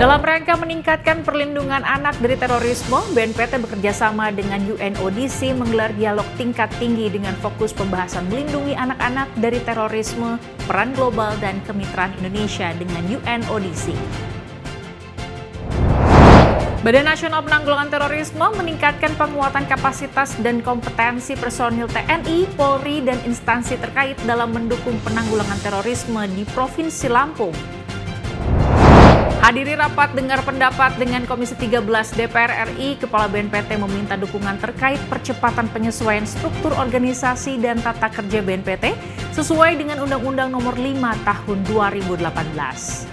Dalam rangka meningkatkan perlindungan anak dari terorisme, BNPT bekerjasama dengan UNODC menggelar dialog tingkat tinggi dengan fokus pembahasan melindungi anak-anak dari terorisme, peran global, dan kemitraan Indonesia dengan UNODC. Badan Nasional Penanggulangan Terorisme meningkatkan penguatan kapasitas dan kompetensi personil TNI, Polri, dan instansi terkait dalam mendukung penanggulangan terorisme di Provinsi Lampung. Hadiri rapat dengar pendapat dengan Komisi 13 DPR RI, Kepala BNPT meminta dukungan terkait percepatan penyesuaian struktur organisasi dan tata kerja BNPT sesuai dengan Undang-Undang Nomor 5 Tahun 2018.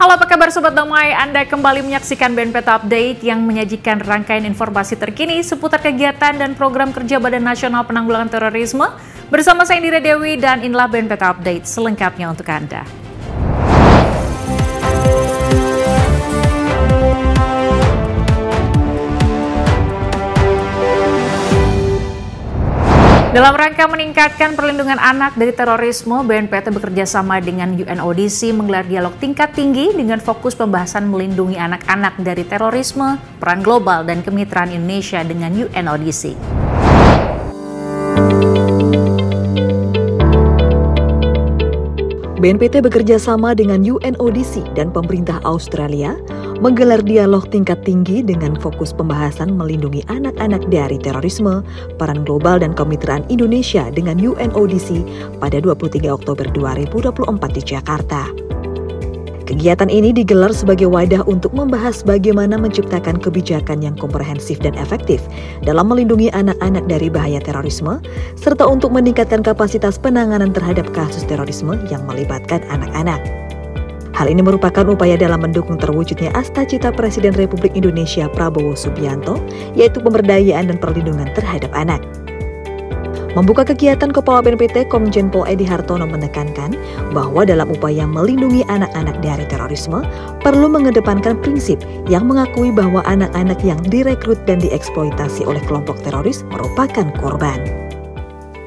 Halo, apa kabar Sobat Damai? Anda kembali menyaksikan BNPT Update yang menyajikan rangkaian informasi terkini seputar kegiatan dan program kerja Badan Nasional Penanggulangan Terorisme. Bersama saya Indira Dewi dan inilah BNPT Update selengkapnya untuk Anda. Dalam rangka meningkatkan perlindungan anak dari terorisme, BNPT bekerjasama dengan UNODC menggelar dialog tingkat tinggi dengan fokus pembahasan melindungi anak-anak dari terorisme, peran global, dan kemitraan Indonesia dengan UNODC. BNPT bekerjasama dengan UNODC dan pemerintah Australia menggelar dialog tingkat tinggi dengan fokus pembahasan melindungi anak-anak dari terorisme, peran global dan kemitraan Indonesia dengan UNODC pada 23 Oktober 2024 di Jakarta. Kegiatan ini digelar sebagai wadah untuk membahas bagaimana menciptakan kebijakan yang komprehensif dan efektif dalam melindungi anak-anak dari bahaya terorisme, serta untuk meningkatkan kapasitas penanganan terhadap kasus terorisme yang melibatkan anak-anak. Hal ini merupakan upaya dalam mendukung terwujudnya Asta-Cita Presiden Republik Indonesia Prabowo Subianto, yaitu pemberdayaan dan perlindungan terhadap anak. Membuka kegiatan, Kepala BNPT Komjen Pol Edi Hartono menekankan bahwa dalam upaya melindungi anak-anak dari terorisme, perlu mengedepankan prinsip yang mengakui bahwa anak-anak yang direkrut dan dieksploitasi oleh kelompok teroris merupakan korban.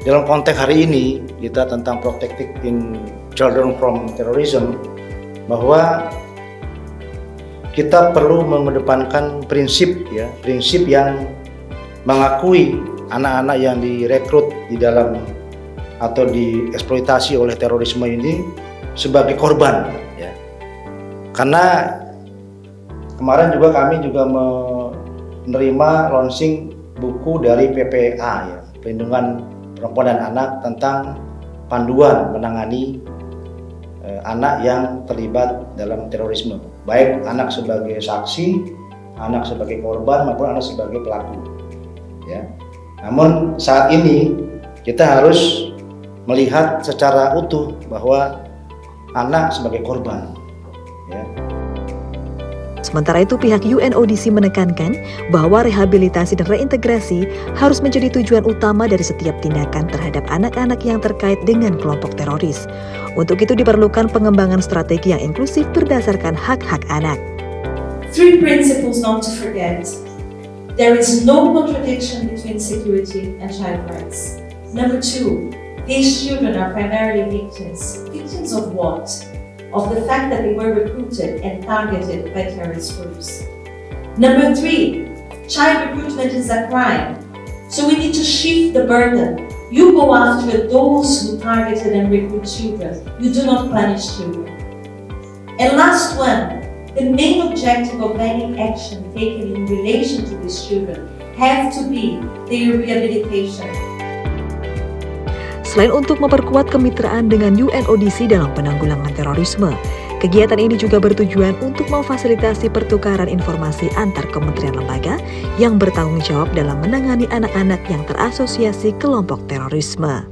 Dalam konteks hari ini, kita tentang protecting children from terrorism, bahwa kita perlu mengedepankan prinsip yang mengakui anak-anak yang direkrut di dalam atau dieksploitasi oleh terorisme ini sebagai korban, ya. Karena kemarin juga kami menerima launching buku dari PPA, ya, Perlindungan Perempuan dan Anak, tentang panduan menangani anak yang terlibat dalam terorisme, baik anak sebagai saksi, anak sebagai korban maupun anak sebagai pelaku, ya. Namun saat ini kita harus melihat secara utuh bahwa anak sebagai korban, ya. Sementara itu, pihak UNODC menekankan bahwa rehabilitasi dan reintegrasi harus menjadi tujuan utama dari setiap tindakan terhadap anak-anak yang terkait dengan kelompok teroris. Untuk itu diperlukan pengembangan strategi yang inklusif berdasarkan hak-hak anak. 3 principles not to forget. There is no contradiction between security and child rights. Number 2, these children are primarily victims. Victims of what? Of the fact that they were recruited and targeted by terrorist groups. Number 3, child recruitment is a crime. So we need to shift the burden. You go after those who targeted and recruit children. You do not punish children. And last one, the main objective of any action taken in relation to these children have to be their rehabilitation. Selain untuk memperkuat kemitraan dengan UNODC dalam penanggulangan terorisme, kegiatan ini juga bertujuan untuk memfasilitasi pertukaran informasi antar kementerian lembaga yang bertanggung jawab dalam menangani anak-anak yang terasosiasi kelompok terorisme.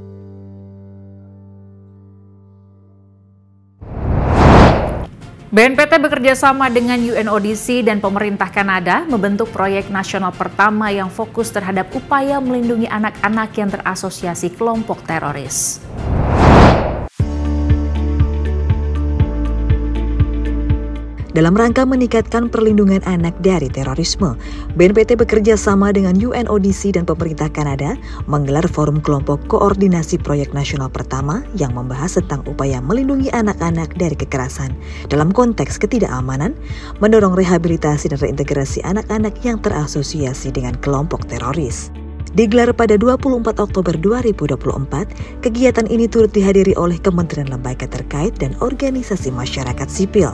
BNPT bekerjasama dengan UNODC dan pemerintah Kanada membentuk proyek nasional pertama yang fokus terhadap upaya melindungi anak-anak yang terasosiasi kelompok teroris. Dalam rangka meningkatkan perlindungan anak dari terorisme, BNPT bekerja sama dengan UNODC dan pemerintah Kanada menggelar forum kelompok koordinasi proyek nasional pertama yang membahas tentang upaya melindungi anak-anak dari kekerasan dalam konteks ketidakamanan, mendorong rehabilitasi dan reintegrasi anak-anak yang terasosiasi dengan kelompok teroris. Digelar pada 24 Oktober 2024, kegiatan ini turut dihadiri oleh kementerian lembaga terkait dan organisasi masyarakat sipil.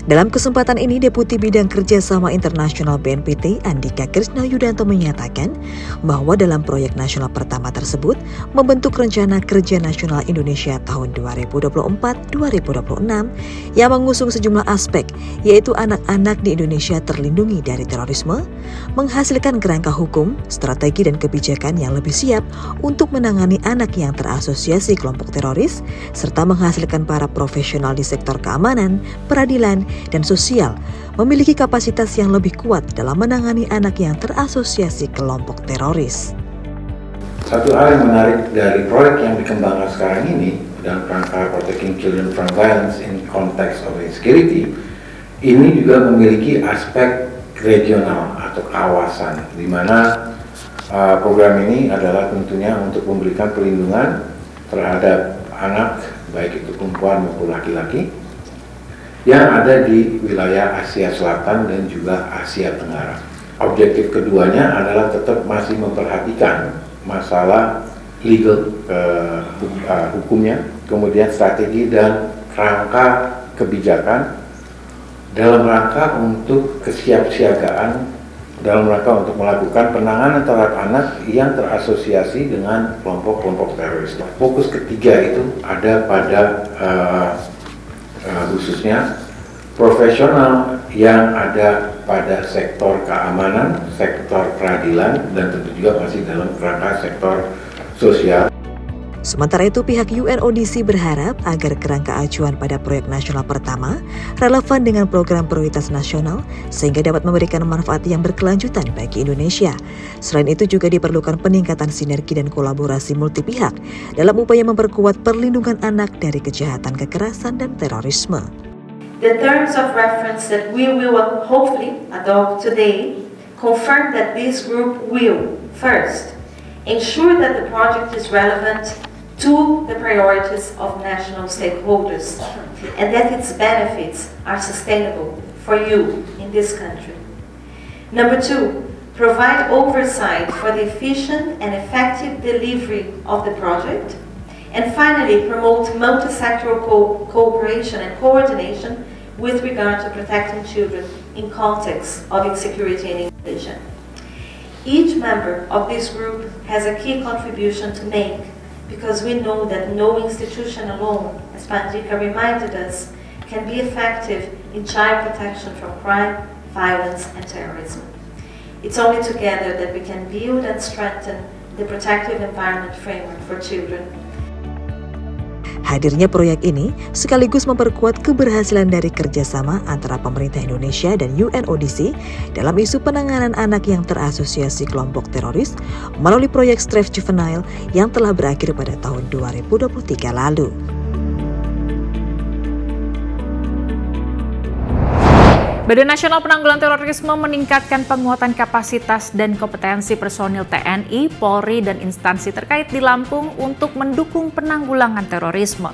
Dalam kesempatan ini, Deputi Bidang Kerjasama Internasional BNPT, Andika Krisna Yudanto menyatakan bahwa dalam proyek nasional pertama tersebut membentuk Rencana Kerja Nasional Indonesia tahun 2024-2026 yang mengusung sejumlah aspek, yaitu anak-anak di Indonesia terlindungi dari terorisme, menghasilkan kerangka hukum, strategi dan kebijakan yang lebih siap untuk menangani anak yang terasosiasi kelompok teroris, serta menghasilkan para profesional di sektor keamanan, peradilan, dan sosial memiliki kapasitas yang lebih kuat dalam menangani anak yang terasosiasi kelompok teroris. Satu hal yang menarik dari proyek yang dikembangkan sekarang ini dalam rangka Protecting Children from Violence in Context of Insecurity, ini juga memiliki aspek regional atau kawasan, di mana program ini adalah tentunya untuk memberikan perlindungan terhadap anak, baik itu perempuan maupun laki-laki, yang ada di wilayah Asia Selatan dan juga Asia Tenggara. Objektif keduanya adalah tetap masih memperhatikan masalah legal hukumnya, kemudian strategi dan rangka kebijakan dalam rangka untuk kesiapsiagaan, dalam rangka untuk melakukan penanganan terhadap anak yang terasosiasi dengan kelompok-kelompok teroris. Fokus ketiga itu ada pada khususnya profesional yang ada pada sektor keamanan, sektor peradilan, dan tentu juga masih dalam kerangka sektor sosial. Sementara itu, pihak UNODC berharap agar kerangka acuan pada proyek nasional pertama relevan dengan program prioritas nasional sehingga dapat memberikan manfaat yang berkelanjutan bagi Indonesia. Selain itu juga diperlukan peningkatan sinergi dan kolaborasi multi pihak dalam upaya memperkuat perlindungan anak dari kejahatan kekerasan dan terorisme. The terms of reference that we will hopefully adopt today confirm that this group will, first, ensure that the project is relevant to the priorities of national stakeholders and that its benefits are sustainable for you in this country. Number two, provide oversight for the efficient and effective delivery of the project. And finally, promote multi-sectoral cooperation and coordination with regard to protecting children in context of insecurity and inclusion. Each member of this group has a key contribution to make, because we know that no institution alone, as Pandika reminded us, can be effective in child protection from crime, violence, and terrorism. It's only together that we can build and strengthen the protective environment framework for children. Hadirnya proyek ini sekaligus memperkuat keberhasilan dari kerjasama antara pemerintah Indonesia dan UNODC dalam isu penanganan anak yang terasosiasi kelompok teroris melalui proyek Strafe Juvenile yang telah berakhir pada tahun 2023 lalu. Badan Nasional Penanggulangan Terorisme meningkatkan penguatan kapasitas dan kompetensi personil TNI, Polri, dan instansi terkait di Lampung untuk mendukung penanggulangan terorisme.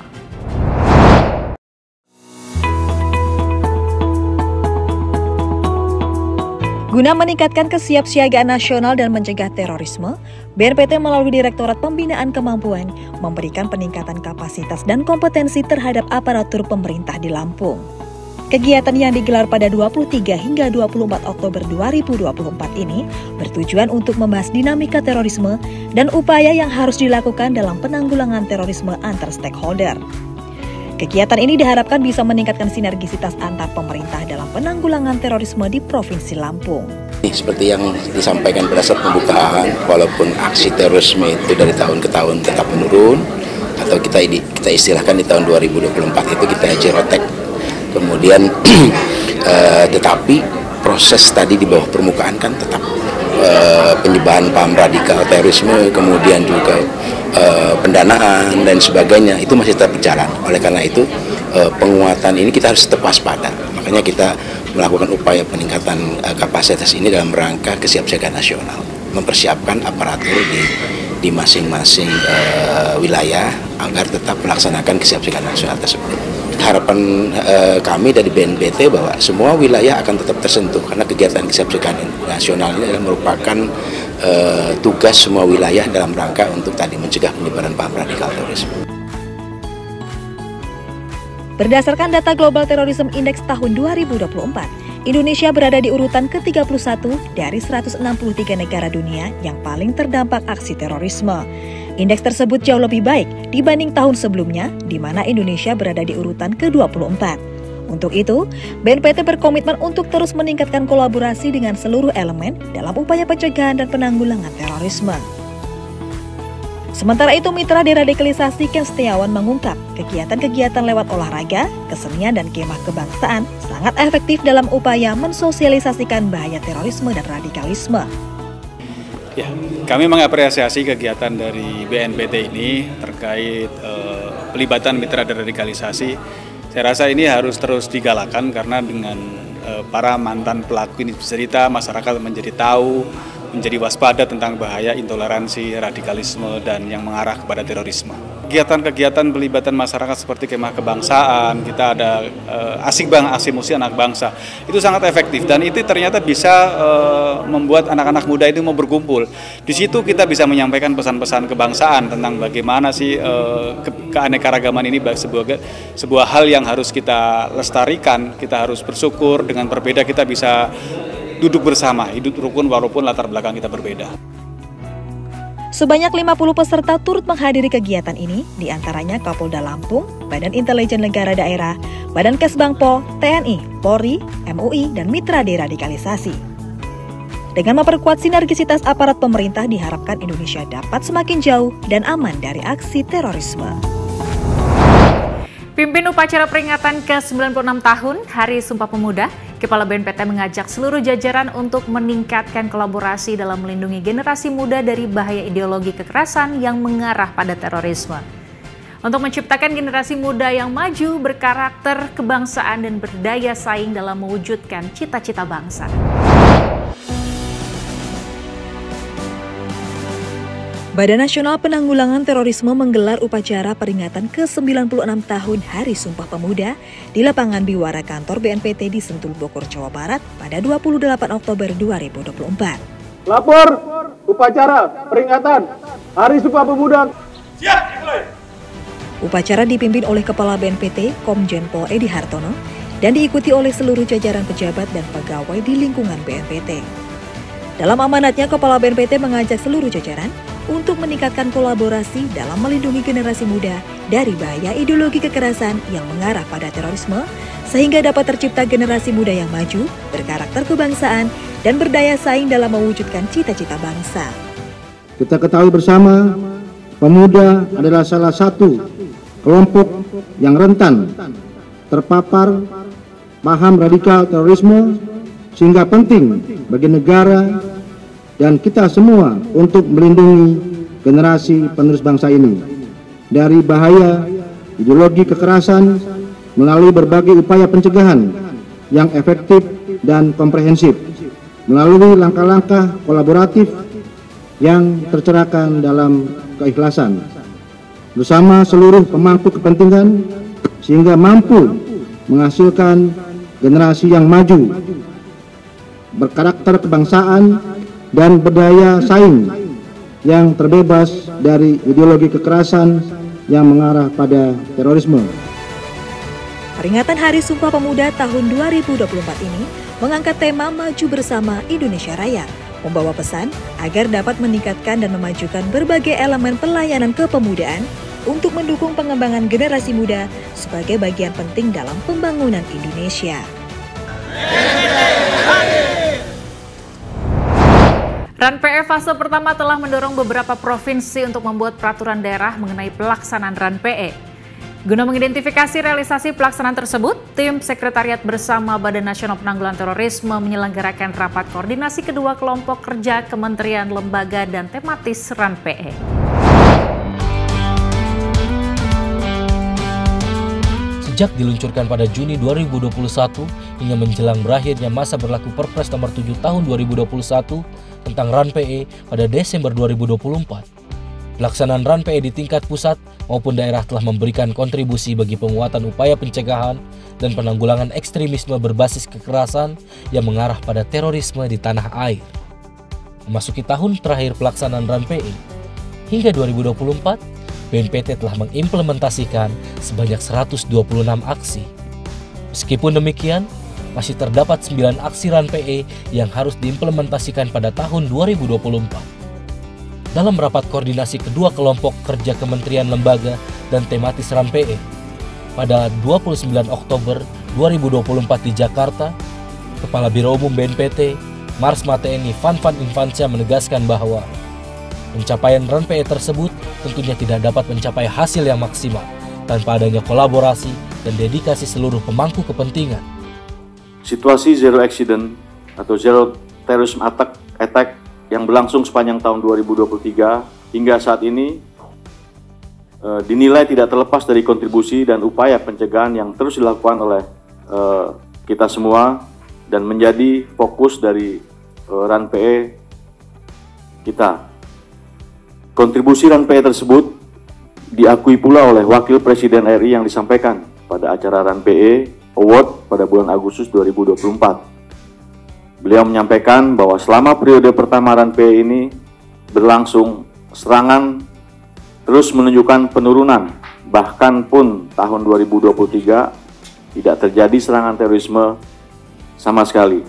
Guna meningkatkan kesiapsiagaan nasional dan mencegah terorisme, BNPT melalui Direktorat Pembinaan Kemampuan memberikan peningkatan kapasitas dan kompetensi terhadap aparatur pemerintah di Lampung. Kegiatan yang digelar pada 23 hingga 24 Oktober 2024 ini bertujuan untuk membahas dinamika terorisme dan upaya yang harus dilakukan dalam penanggulangan terorisme antar stakeholder. Kegiatan ini diharapkan bisa meningkatkan sinergisitas antar pemerintah dalam penanggulangan terorisme di Provinsi Lampung. Seperti yang disampaikan pada saat pembukaan, walaupun aksi terorisme itu dari tahun ke tahun tetap menurun, atau kita istilahkan di tahun 2024 itu kita jerotek. Kemudian tetapi proses tadi di bawah permukaan kan tetap penyebaran paham radikal terorisme, kemudian juga pendanaan dan sebagainya, itu masih tetap berjalan. Oleh karena itu penguatan ini kita harus tetap waspada. Makanya kita melakukan upaya peningkatan kapasitas ini dalam rangka kesiapsiagaan nasional, mempersiapkan aparatur di masing-masing wilayah agar tetap melaksanakan kesiapsiagaan nasional tersebut. Harapan kami dari BNPT bahwa semua wilayah akan tetap tersentuh karena kegiatan kesiapsiagaan nasional ini adalah merupakan tugas semua wilayah dalam rangka untuk tadi mencegah penyebaran paham radikal terorisme. Berdasarkan data Global Terrorism Index tahun 2024, Indonesia berada di urutan ke-31 dari 163 negara dunia yang paling terdampak aksi terorisme. Indeks tersebut jauh lebih baik dibanding tahun sebelumnya, di mana Indonesia berada di urutan ke-24. Untuk itu, BNPT berkomitmen untuk terus meningkatkan kolaborasi dengan seluruh elemen dalam upaya pencegahan dan penanggulangan terorisme. Sementara itu, Mitra Deradikalisasi Ken Setiawan mengungkap kegiatan-kegiatan lewat olahraga, kesenian, dan kemah kebangsaan sangat efektif dalam upaya mensosialisasikan bahaya terorisme dan radikalisme. Ya, kami mengapresiasi kegiatan dari BNPT ini terkait pelibatan mitra deradikalisasi. Saya rasa ini harus terus digalakan karena dengan para mantan pelaku ini bercerita, masyarakat menjadi tahu, menjadi waspada tentang bahaya intoleransi, radikalisme, dan yang mengarah kepada terorisme. Kegiatan-kegiatan pelibatan masyarakat seperti kemah kebangsaan, kita ada aksi musik anak bangsa, itu sangat efektif dan itu ternyata bisa membuat anak-anak muda itu mau berkumpul. Di situ kita bisa menyampaikan pesan-pesan kebangsaan tentang bagaimana sih keanekaragaman ini sebuah hal yang harus kita lestarikan, kita harus bersyukur, dengan berbeda kita bisa duduk bersama, hidup rukun walaupun latar belakang kita berbeda. Sebanyak 50 peserta turut menghadiri kegiatan ini, diantaranya Kapolda Lampung, Badan Intelijen Negara Daerah, Badan Kesbangpol, TNI, Polri, MUI, dan Mitra Deradikalisasi. Dengan memperkuat sinergisitas aparat pemerintah, diharapkan Indonesia dapat semakin jauh dan aman dari aksi terorisme. Pimpin upacara peringatan ke-96 tahun Hari Sumpah Pemuda, Kepala BNPT mengajak seluruh jajaran untuk meningkatkan kolaborasi dalam melindungi generasi muda dari bahaya ideologi kekerasan yang mengarah pada terorisme. Untuk menciptakan generasi muda yang maju, berkarakter kebangsaan dan berdaya saing dalam mewujudkan cita-cita bangsa. Badan Nasional Penanggulangan Terorisme menggelar upacara peringatan ke-96 tahun Hari Sumpah Pemuda di lapangan Biwara kantor BNPT di Sentul, Bogor, Jawa Barat pada 28 Oktober 2024. Lapor upacara peringatan Hari Sumpah Pemuda. Siap, dimulai. Upacara dipimpin oleh Kepala BNPT Komjen Pol Edi Hartono dan diikuti oleh seluruh jajaran pejabat dan pegawai di lingkungan BNPT. Dalam amanatnya, Kepala BNPT mengajak seluruh jajaran untuk meningkatkan kolaborasi dalam melindungi generasi muda dari bahaya ideologi kekerasan yang mengarah pada terorisme, sehingga dapat tercipta generasi muda yang maju, berkarakter kebangsaan, dan berdaya saing dalam mewujudkan cita-cita bangsa. Kita ketahui bersama, pemuda adalah salah satu kelompok yang rentan terpapar paham radikal terorisme, sehingga penting bagi negara dan kita semua untuk melindungi generasi penerus bangsa ini dari bahaya ideologi kekerasan melalui berbagai upaya pencegahan yang efektif dan komprehensif, melalui langkah-langkah kolaboratif yang tercerahkan dalam keikhlasan bersama seluruh pemangku kepentingan, sehingga mampu menghasilkan generasi yang maju, berkarakter kebangsaan, dan berdaya saing yang terbebas dari ideologi kekerasan yang mengarah pada terorisme. Peringatan Hari Sumpah Pemuda tahun 2024 ini mengangkat tema Maju Bersama Indonesia Raya, membawa pesan agar dapat meningkatkan dan memajukan berbagai elemen pelayanan kepemudaan untuk mendukung pengembangan generasi muda sebagai bagian penting dalam pembangunan Indonesia. RAN-PE fase pertama telah mendorong beberapa provinsi untuk membuat peraturan daerah mengenai pelaksanaan RAN-PE. Guna mengidentifikasi realisasi pelaksanaan tersebut, tim Sekretariat Bersama Badan Nasional Penanggulangan Terorisme menyelenggarakan rapat koordinasi kedua kelompok kerja kementerian, lembaga, dan tematis RAN-PE. Sejak diluncurkan pada Juni 2021 hingga menjelang berakhirnya masa berlaku Perpres nomor 7 tahun 2021 tentang RAN-PE pada Desember 2024, pelaksanaan RAN-PE di tingkat pusat maupun daerah telah memberikan kontribusi bagi penguatan upaya pencegahan dan penanggulangan ekstremisme berbasis kekerasan yang mengarah pada terorisme di tanah air. Memasuki tahun terakhir pelaksanaan RAN-PE, hingga 2024, BNPT telah mengimplementasikan sebanyak 126 aksi. Meskipun demikian, masih terdapat 9 aksi RAN-PE yang harus diimplementasikan pada tahun 2024. Dalam rapat koordinasi kedua kelompok kerja kementerian, lembaga, dan tematis RAN-PE pada 29 Oktober 2024 di Jakarta, Kepala Biro Umum BNPT, Marsma TNI Fanfan Infansyah menegaskan bahwa pencapaian RAN-PE tersebut tentunya tidak dapat mencapai hasil yang maksimal tanpa adanya kolaborasi dan dedikasi seluruh pemangku kepentingan. Situasi zero accident atau zero terrorism attack yang berlangsung sepanjang tahun 2023 hingga saat ini dinilai tidak terlepas dari kontribusi dan upaya pencegahan yang terus dilakukan oleh kita semua dan menjadi fokus dari RAN-PE kita. Kontribusi RAN-PE tersebut diakui pula oleh Wakil Presiden RI yang disampaikan pada acara RAN-PE Award pada bulan Agustus 2024. Beliau menyampaikan bahwa selama periode pertama RAN-PE ini berlangsung, serangan terus menunjukkan penurunan. Bahkan pun tahun 2023 tidak terjadi serangan terorisme sama sekali.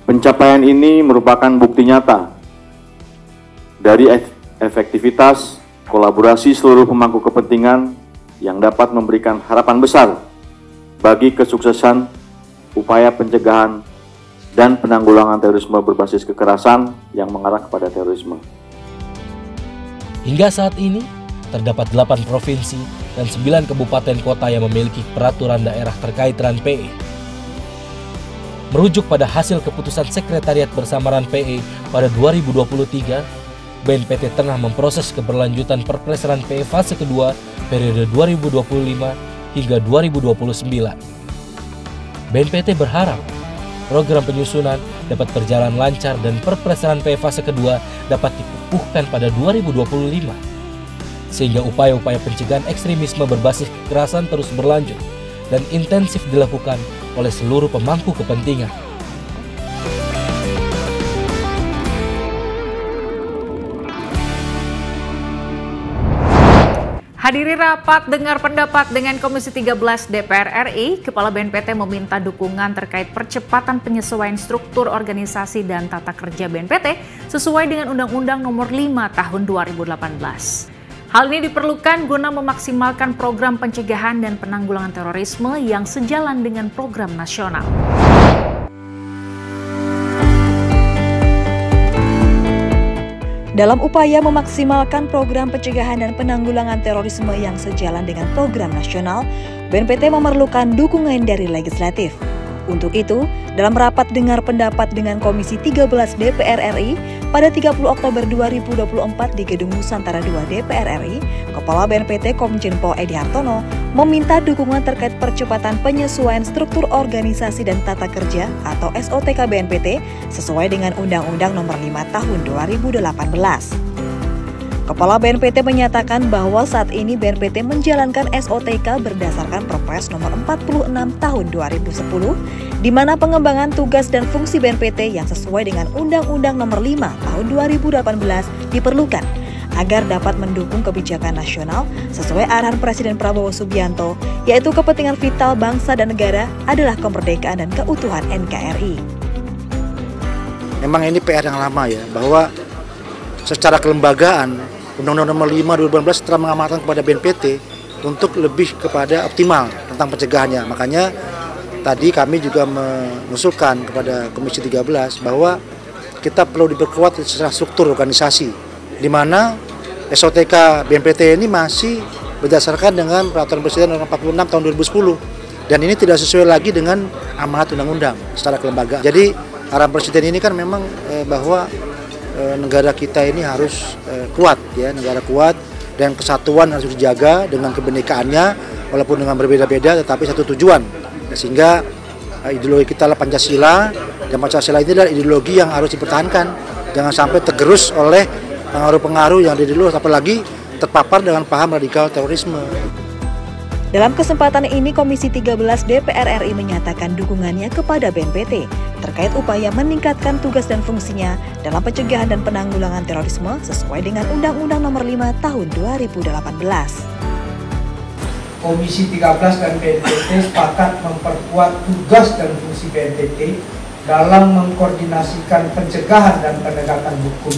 Pencapaian ini merupakan bukti nyata dari efektivitas kolaborasi seluruh pemangku kepentingan yang dapat memberikan harapan besar bagi kesuksesan upaya pencegahan dan penanggulangan terorisme berbasis kekerasan yang mengarah kepada terorisme. Hingga saat ini, terdapat 8 provinsi dan 9 kabupaten kota yang memiliki peraturan daerah terkait RAN-PE. Merujuk pada hasil keputusan Sekretariat Bersama RAN-PE pada 2023, BNPT tengah memproses keberlanjutan Perpres RAN-PE fase kedua periode 2025 hingga 2029. BNPT berharap program penyusunan dapat berjalan lancar dan Perpres RAN-PE fase kedua dapat dikukuhkan pada 2025. Sehingga upaya-upaya pencegahan ekstremisme berbasis kekerasan terus berlanjut dan intensif dilakukan oleh seluruh pemangku kepentingan. Hadiri rapat dengar pendapat dengan Komisi 13 DPR RI, Kepala BNPT meminta dukungan terkait percepatan penyesuaian struktur organisasi dan tata kerja BNPT sesuai dengan Undang-Undang Nomor 5 Tahun 2018. Hal ini diperlukan guna memaksimalkan program pencegahan dan penanggulangan terorisme yang sejalan dengan program nasional. Dalam upaya memaksimalkan program pencegahan dan penanggulangan terorisme yang sejalan dengan program nasional, BNPT memerlukan dukungan dari legislatif. Untuk itu, dalam rapat dengar pendapat dengan Komisi 13 DPR RI pada 30 Oktober 2024 di Gedung Nusantara 2 DPR RI, Kepala BNPT Komjen Pol Edi Hartono meminta dukungan terkait percepatan penyesuaian struktur organisasi dan tata kerja atau SOTK BNPT sesuai dengan Undang-Undang Nomor 5 Tahun 2018. Kepala BNPT menyatakan bahwa saat ini BNPT menjalankan SOTK berdasarkan Perpres Nomor 46 Tahun 2010, di mana pengembangan tugas dan fungsi BNPT yang sesuai dengan Undang-Undang Nomor 5 Tahun 2018 diperlukan agar dapat mendukung kebijakan nasional sesuai arahan Presiden Prabowo Subianto, yaitu kepentingan vital bangsa dan negara adalah kemerdekaan dan keutuhan NKRI. Memang ini PR yang lama ya, bahwa secara kelembagaan Undang-Undang Nomor 5 2018 telah mengamanatkan kepada BNPT untuk lebih kepada optimal tentang pencegahannya. Makanya tadi kami juga mengusulkan kepada Komisi 13 bahwa kita perlu diperkuat secara struktur organisasi, di mana SOTK BNPT ini masih berdasarkan dengan Peraturan Presiden Nomor 46 tahun 2010. Dan ini tidak sesuai lagi dengan amanat undang-undang secara kelembagaan. Jadi arahan Presiden ini kan memang bahwa negara kita ini harus kuat, ya, negara kuat, dan kesatuan harus dijaga dengan kebinekaannya, walaupun dengan berbeda-beda, tetapi satu tujuan. Sehingga ideologi kita adalah Pancasila, dan Pancasila ini adalah ideologi yang harus dipertahankan. Jangan sampai tergerus oleh pengaruh-pengaruh yang ada di luar, apalagi terpapar dengan paham radikal terorisme. Dalam kesempatan ini, Komisi 13 DPR RI menyatakan dukungannya kepada BNPT terkait upaya meningkatkan tugas dan fungsinya dalam pencegahan dan penanggulangan terorisme sesuai dengan Undang-Undang Nomor 5 Tahun 2018. Komisi 13 dan BNPT sepakat memperkuat tugas dan fungsi BNPT dalam mengkoordinasikan pencegahan dan penegakan hukum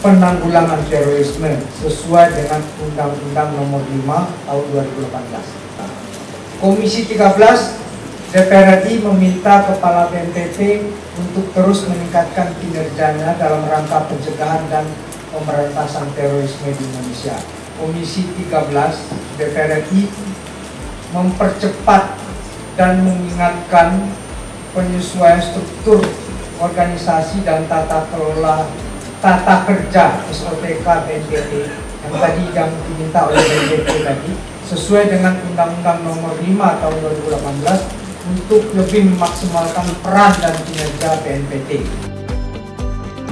penanggulangan terorisme sesuai dengan Undang-Undang Nomor 5 Tahun 2018. Komisi 13 DPR RI meminta Kepala BNPT untuk terus meningkatkan kinerjanya dalam rangka pencegahan dan pemberantasan terorisme di Indonesia. Komisi 13 DPR RI mempercepat dan mengingatkan penyesuaian struktur organisasi dan tata kerja SOTK BNPT yang diminta oleh BNPT tadi sesuai dengan Undang-Undang Nomor 5 Tahun 2018 untuk lebih memaksimalkan peran dan kinerja BNPT.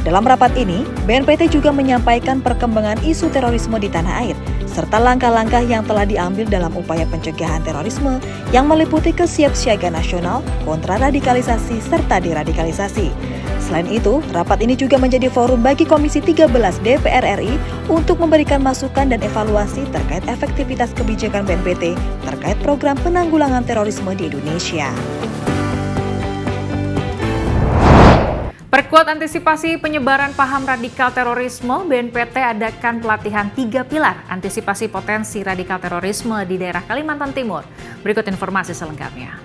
Dalam rapat ini, BNPT juga menyampaikan perkembangan isu terorisme di tanah air, serta langkah-langkah yang telah diambil dalam upaya pencegahan terorisme yang meliputi kesiapsiagaan nasional, kontraradikalisasi, serta deradikalisasi. Selain itu, rapat ini juga menjadi forum bagi Komisi 13 DPR RI untuk memberikan masukan dan evaluasi terkait efektivitas kebijakan BNPT terkait program penanggulangan terorisme di Indonesia. Perkuat antisipasi penyebaran paham radikal terorisme, BNPT adakan pelatihan 3 pilar antisipasi potensi radikal terorisme di daerah Kalimantan Timur. Berikut informasi selengkapnya.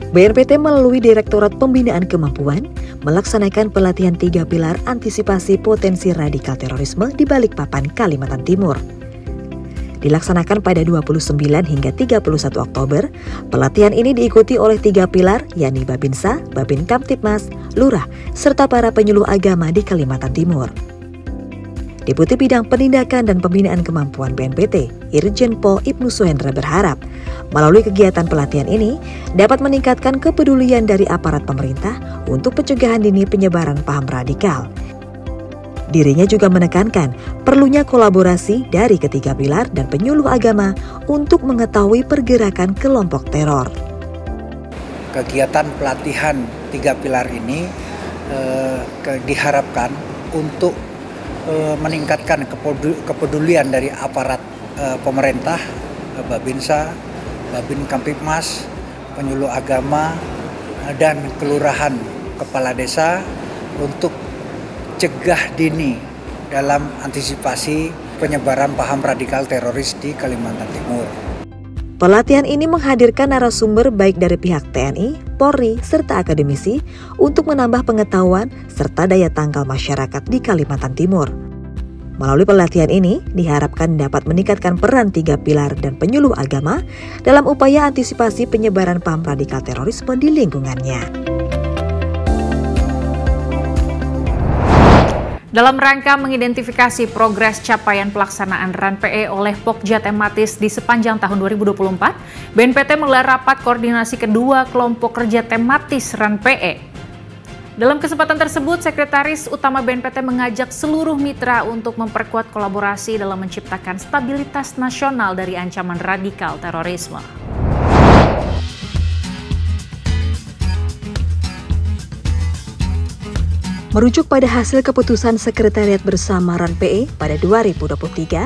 BNPT melalui Direktorat Pembinaan Kemampuan melaksanakan pelatihan 3 pilar antisipasi potensi radikal terorisme di Balikpapan, Kalimantan Timur. Dilaksanakan pada 29 hingga 31 Oktober, pelatihan ini diikuti oleh 3 pilar, yakni Babinsa, Babin Kamtibmas, Lurah, serta para penyuluh agama di Kalimantan Timur. Deputi Bidang Penindakan dan Pembinaan Kemampuan BNPT, Irjen Pol Ibnu Suhendra berharap, melalui kegiatan pelatihan ini dapat meningkatkan kepedulian dari aparat pemerintah untuk pencegahan dini penyebaran paham radikal. Dirinya juga menekankan perlunya kolaborasi dari ketiga pilar dan penyuluh agama untuk mengetahui pergerakan kelompok teror. Kegiatan pelatihan 3 pilar ini diharapkan untuk meningkatkan kepedulian dari aparat pemerintah, Babinsa, Babin Kamtibmas, penyuluh agama, dan kelurahan kepala desa untuk cegah dini dalam antisipasi penyebaran paham radikal teroris di Kalimantan Timur. Pelatihan ini menghadirkan narasumber baik dari pihak TNI, Polri, serta akademisi untuk menambah pengetahuan serta daya tangkal masyarakat di Kalimantan Timur. Melalui pelatihan ini, diharapkan dapat meningkatkan peran 3 pilar dan penyuluh agama dalam upaya antisipasi penyebaran paham radikal terorisme di lingkungannya. Dalam rangka mengidentifikasi progres capaian pelaksanaan RAN-PE oleh Pokja tematis di sepanjang tahun 2024, BNPT menggelar rapat koordinasi kedua kelompok kerja tematis RAN-PE. Dalam kesempatan tersebut, Sekretaris Utama BNPT mengajak seluruh mitra untuk memperkuat kolaborasi dalam menciptakan stabilitas nasional dari ancaman radikal terorisme. Merujuk pada hasil keputusan Sekretariat Bersama RAN-PE pada 2023,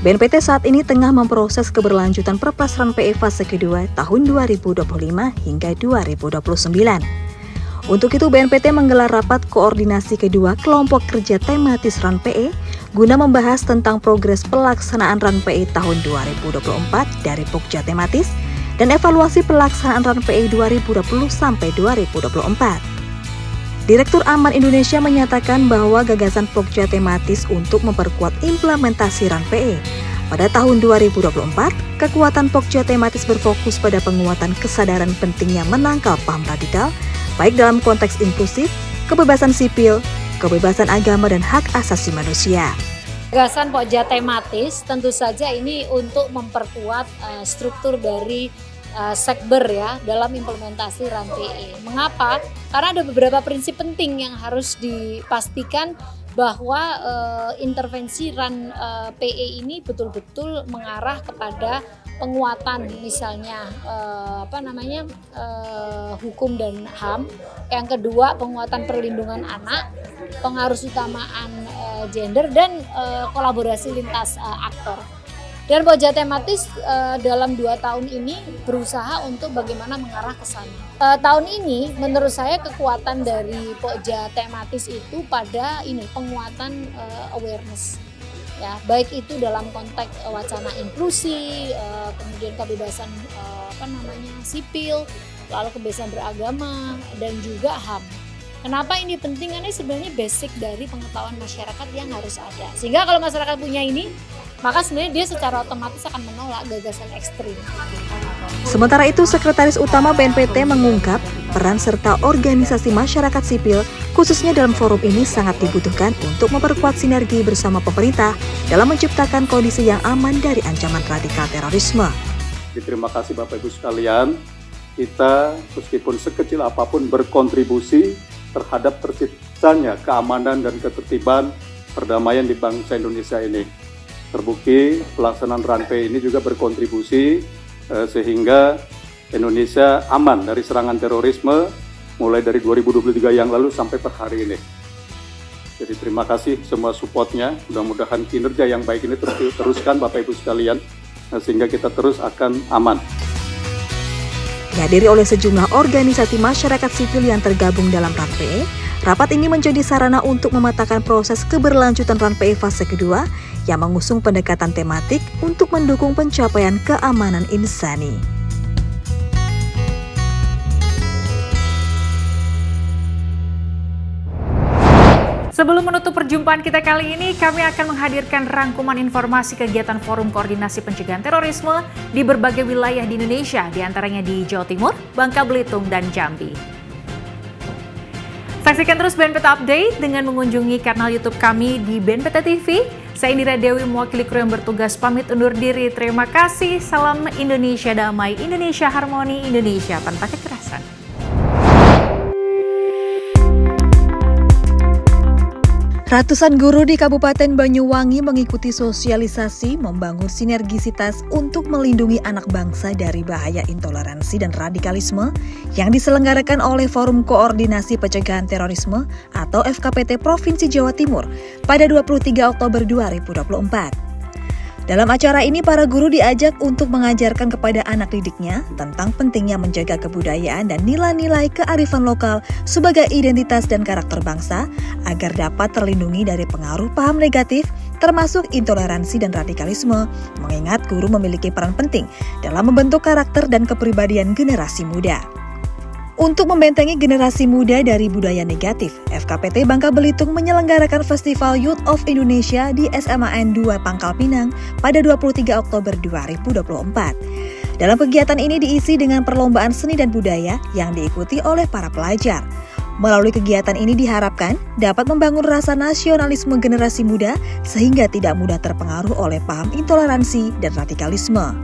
BNPT saat ini tengah memproses keberlanjutan Perpres RAN-PE fase kedua tahun 2025 hingga 2029. Untuk itu, BNPT menggelar rapat koordinasi kedua kelompok kerja tematis RAN-PE guna membahas tentang progres pelaksanaan RAN-PE tahun 2024 dari Pokja tematis dan evaluasi pelaksanaan RAN-PE 2020 sampai 2024. Direktur Aman Indonesia menyatakan bahwa gagasan Pokja tematis untuk memperkuat implementasi RAN-PE. Pada tahun 2024, kekuatan Pokja tematis berfokus pada penguatan kesadaran pentingnya menangkal paham radikal, baik dalam konteks inklusif, kebebasan sipil, kebebasan agama, dan hak asasi manusia. Gagasan Pokja tematis tentu saja ini untuk memperkuat struktur dari sekber ya dalam implementasi RAN-PE. Mengapa? Karena ada beberapa prinsip penting yang harus dipastikan bahwa intervensi RAN-PE ini betul-betul mengarah kepada penguatan misalnya hukum dan HAM. Yang kedua, penguatan perlindungan anak, pengaruh utamaan gender, dan kolaborasi lintas aktor. Dan Pokja tematis dalam 2 tahun ini berusaha untuk bagaimana mengarah ke sana. Tahun ini menurut saya kekuatan dari Pokja tematis itu pada penguatan awareness. Ya, baik itu dalam konteks wacana inklusi, kemudian kebebasan sipil, lalu kebebasan beragama, dan juga HAM. Kenapa ini penting? Karena sebenarnya basic dari pengetahuan masyarakat yang harus ada. Sehingga kalau masyarakat punya ini, maka sebenarnya dia secara otomatis akan menolak gagasan ekstrim. Sementara itu, Sekretaris Utama BNPT mengungkap peran serta organisasi masyarakat sipil, khususnya dalam forum ini sangat dibutuhkan untuk memperkuat sinergi bersama pemerintah dalam menciptakan kondisi yang aman dari ancaman radikal terorisme. Terima kasih Bapak Ibu sekalian, kita meskipun sekecil apapun berkontribusi terhadap terciptanya keamanan dan ketertiban perdamaian di bangsa Indonesia ini. Terbukti pelaksanaan RAN-PE ini juga berkontribusi sehingga Indonesia aman dari serangan terorisme mulai dari 2023 yang lalu sampai per hari ini. Jadi terima kasih semua supportnya, mudah-mudahan kinerja yang baik ini teruskan Bapak Ibu sekalian, sehingga kita terus akan aman. Dihadiri oleh sejumlah organisasi masyarakat sipil yang tergabung dalam RAN-PE, rapat ini menjadi sarana untuk memetakan proses keberlanjutan RAN-PE fase kedua yang mengusung pendekatan tematik untuk mendukung pencapaian keamanan insani. Sebelum menutup perjumpaan kita kali ini, kami akan menghadirkan rangkuman informasi kegiatan Forum Koordinasi Pencegahan Terorisme di berbagai wilayah di Indonesia, diantaranya di Jawa Timur, Bangka Belitung, dan Jambi. Saksikan terus BNPT Update dengan mengunjungi kanal YouTube kami di BNPT TV. Saya Indira Dewi, mewakili kru yang bertugas pamit undur diri. Terima kasih, salam Indonesia damai, Indonesia harmoni, Indonesia tanpa kekerasan. Ratusan guru di Kabupaten Banyuwangi mengikuti sosialisasi membangun sinergisitas untuk melindungi anak bangsa dari bahaya intoleransi dan radikalisme yang diselenggarakan oleh Forum Koordinasi Pencegahan Terorisme atau FKPT Provinsi Jawa Timur pada 23 Oktober 2024. Dalam acara ini, para guru diajak untuk mengajarkan kepada anak didiknya tentang pentingnya menjaga kebudayaan dan nilai-nilai kearifan lokal sebagai identitas dan karakter bangsa agar dapat terlindungi dari pengaruh paham negatif termasuk intoleransi dan radikalisme, mengingat guru memiliki peran penting dalam membentuk karakter dan kepribadian generasi muda. Untuk membentengi generasi muda dari budaya negatif, FKPT Bangka Belitung menyelenggarakan Festival Youth of Indonesia di SMAN 2 Pangkal Pinang pada 23 Oktober 2024. Dalam kegiatan ini diisi dengan perlombaan seni dan budaya yang diikuti oleh para pelajar. Melalui kegiatan ini diharapkan dapat membangun rasa nasionalisme generasi muda sehingga tidak mudah terpengaruh oleh paham intoleransi dan radikalisme.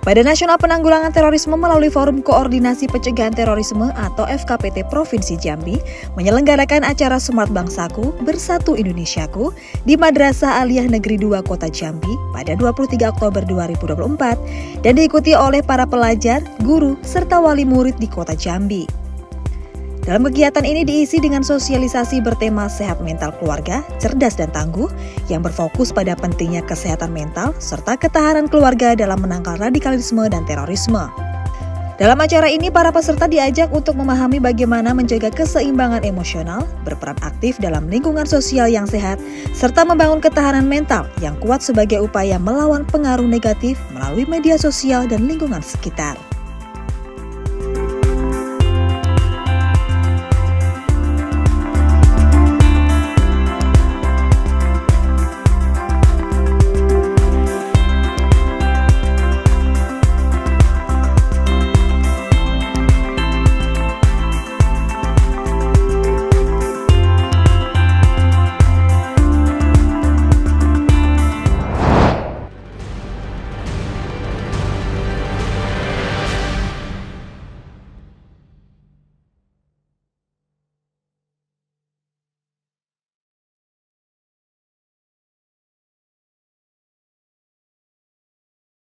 Badan Nasional Penanggulangan Terorisme melalui Forum Koordinasi Pencegahan Terorisme atau FKPT Provinsi Jambi menyelenggarakan acara Smart Bangsaku Bersatu Indonesiaku di Madrasah Aliyah Negeri 2 Kota Jambi pada 23 Oktober 2024 dan diikuti oleh para pelajar, guru, serta wali murid di Kota Jambi. Dalam kegiatan ini diisi dengan sosialisasi bertema sehat mental keluarga, cerdas dan tangguh yang berfokus pada pentingnya kesehatan mental serta ketahanan keluarga dalam menangkal radikalisme dan terorisme. Dalam acara ini, para peserta diajak untuk memahami bagaimana menjaga keseimbangan emosional, berperan aktif dalam lingkungan sosial yang sehat, serta membangun ketahanan mental yang kuat sebagai upaya melawan pengaruh negatif melalui media sosial dan lingkungan sekitar.